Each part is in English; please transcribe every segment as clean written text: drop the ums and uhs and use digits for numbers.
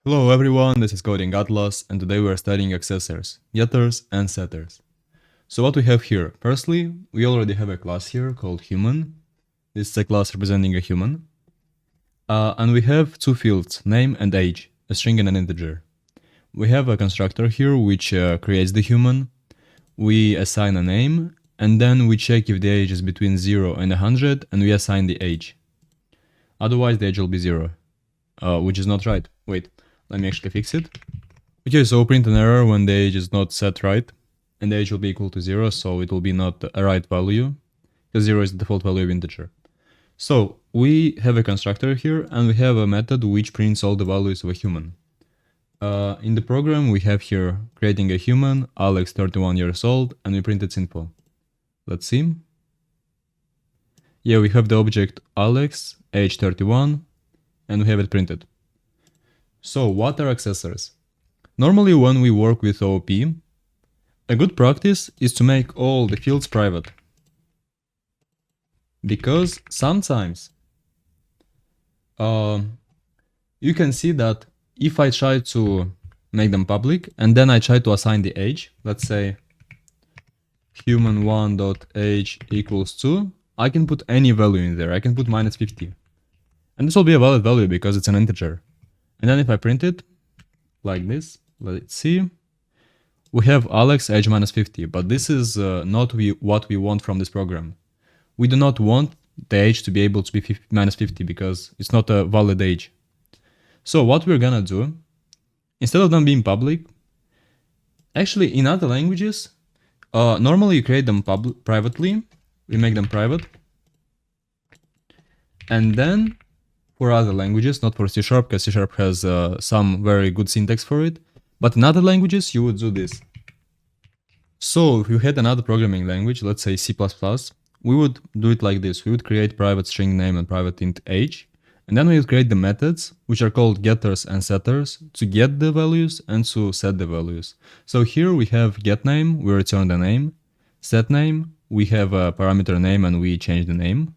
Hello everyone, this is Coding Atlas, and today we are studying accessors, getters and setters. So what we have here, firstly, we already have a class here called human. This is a class representing a human. And we have two fields, name and age, a string and an integer. We have a constructor here which creates the human. We assign a name, and then we check if the age is between 0 and 100, and we assign the age. Otherwise the age will be 0, which is not right. Wait. Let me actually fix it. Okay, so print an error when the age is not set right, and the age will be equal to 0, so it will be not a right value, because 0 is the default value of integer. So we have a constructor here, and we have a method which prints all the values of a human. In the program, we have here creating a human, Alex 31 years old, and we print its info. Let's see. Yeah, we have the object Alex, age 31, and we have it printed. So what are accessors? Normally when we work with OOP, a good practice is to make all the fields private. Because sometimes you can see that if I try to make them public and then I try to assign the age, let's say human1.age equals 2, I can put any value in there. I can put -50. And this will be a valid value because it's an integer. And then if I print it like this, let's see, we have Alex age -50, but this is not what we want from this program. We do not want the age to be able to be -50 because it's not a valid age. So what we're gonna do, instead of them being public, actually in other languages, normally you create them privately, we make them private, and then for other languages, not for C#, because C# has some very good syntax for it, but in other languages you would do this. So if you had another programming language, let's say C++, we would do it like this. We would create private string name and private int age, and then we would create the methods, which are called getters and setters, to get the values and to set the values. So here we have getName, we return the name, setName, we have a parameter name and we change the name,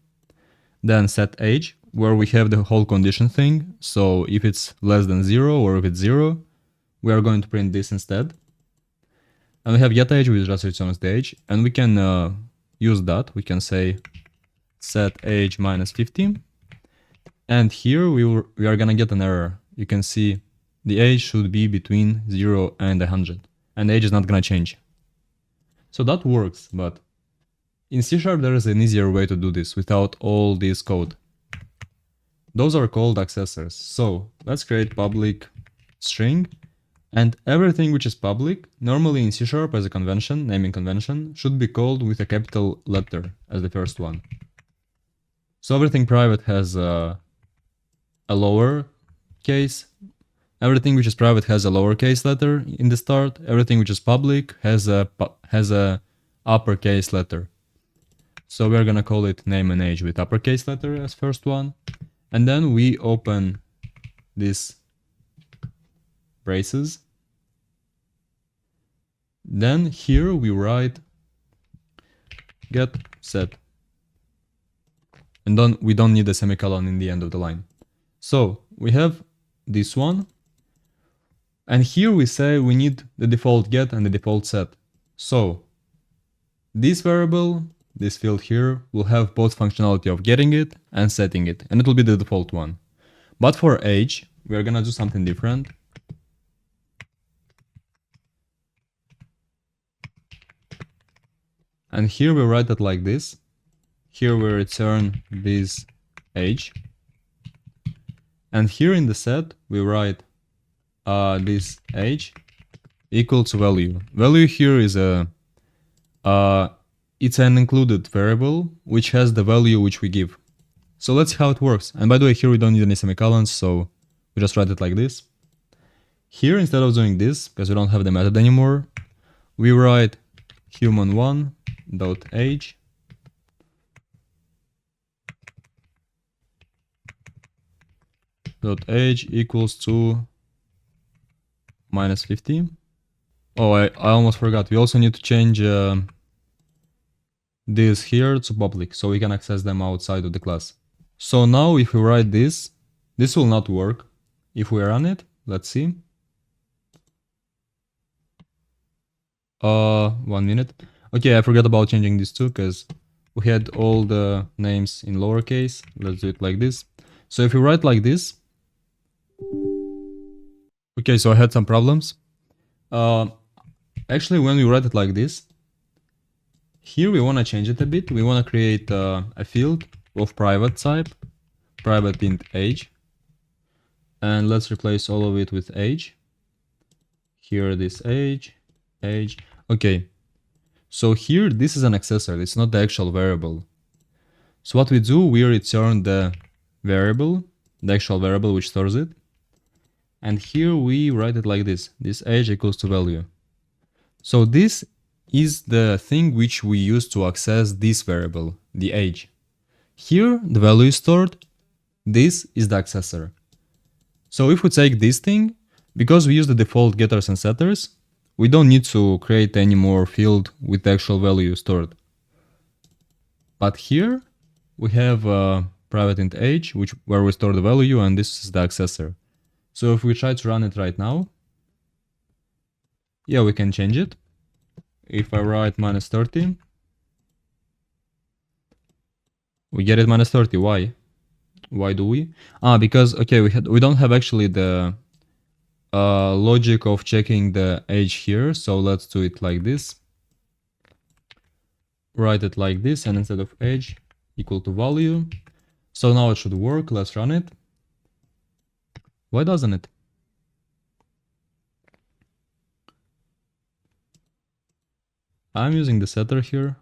then setAge, where we have the whole condition thing. So if it's less than 0 or if it's 0, we are going to print this instead. And we have getAge, which just returns the age, and we can use that. We can say setAge -50, and here we are gonna get an error. You can see the age should be between 0 and 100, and the age is not gonna change. So that works, but in C# there is an easier way to do this without all this code. Those are called accessors. So let's create public string, and everything which is public, normally in C# as a convention, naming convention, should be called with a capital letter as the first one. So everything private has a lower case, everything which is private has a lowercase letter in the start, everything which is public has a uppercase letter. So we're gonna call it name and age with uppercase letter as first one. And then we open these braces. Then here we write get set. And then we don't need a semicolon in the end of the line. So we have this one. And here we say we need the default get and the default set. So this variable, this field here, will have both functionality of getting it and setting it, and it will be the default one. But for age, we are gonna do something different. And here we write it like this. Here we return this age. And here in the set, we write this age equal to value. Value here is it's an included variable which has the value which we give. So let's see how it works. And by the way, here we don't need any semicolons, so we just write it like this. Here, instead of doing this, because we don't have the method anymore, we write human1.age .age equals to -50. Oh, I almost forgot. We also need to change this here to public, so we can access them outside of the class. So now if we write this, this will not work. If we run it, Let's see. 1 minute. Okay, I forgot about changing this too, because we had all the names in lowercase. Let's do it like this. So if you write like this, okay, so I had some problems. Actually, when we write it like this, here we want to change it a bit. We want to create a field of private type, private int age, and let's replace all of it with age. Here this age. Okay, so here this is an accessor, it's not the actual variable. So what we do, we return the variable, the actual variable which stores it, and here we write it like this age equals to value. So this is the thing which we use to access this variable, the age. Here the value is stored, this is the accessor. So if we take this thing, because we use the default getters and setters, we don't need to create any more field with the actual value stored. But here we have private int age, where we store the value, and this is the accessor. So if we try to run it right now, yeah, we can change it. If I write -30, we get it -30. Why? Why do we? Because okay, we don't have actually the logic of checking the age here, so let's do it like this. Write it like this, and instead of age equal to value. So now it should work. Let's run it. Why doesn't it? I'm using the setter here.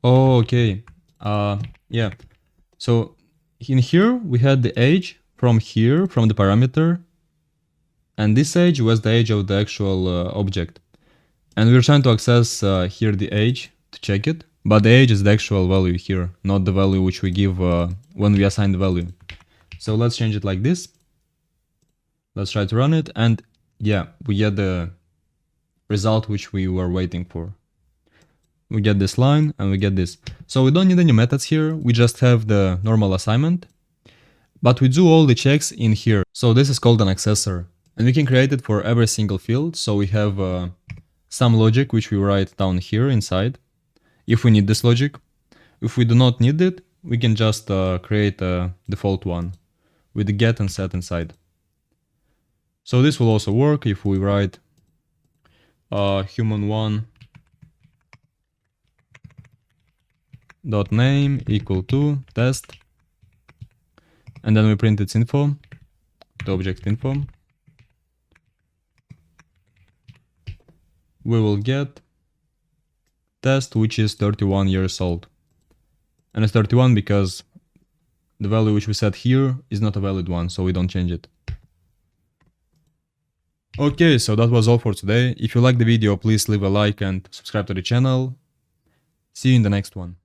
Oh, okay. Yeah. So in here we had the age from here, from the parameter, and this age was the age of the actual object. And we're trying to access here the age to check it, but the age is the actual value here, not the value which we give when we assign the value. So let's change it like this. Let's try to run it, and yeah, we get the result which we were waiting for. We get this line and we get this. So we don't need any methods here, we just have the normal assignment, but we do all the checks in here. So this is called an accessor, and we can create it for every single field. So we have some logic which we write down here inside, if we need this logic. If we do not need it, we can just create a default one with the get and set inside. So this will also work if we write human1 dot name equal to test, and then we print its info, the object info. We will get test, which is 31 years old, and it's 31 because the value which we set here is not a valid one, so we don't change it. Okay, so that was all for today. If you liked the video, please leave a like and subscribe to the channel. See you in the next one.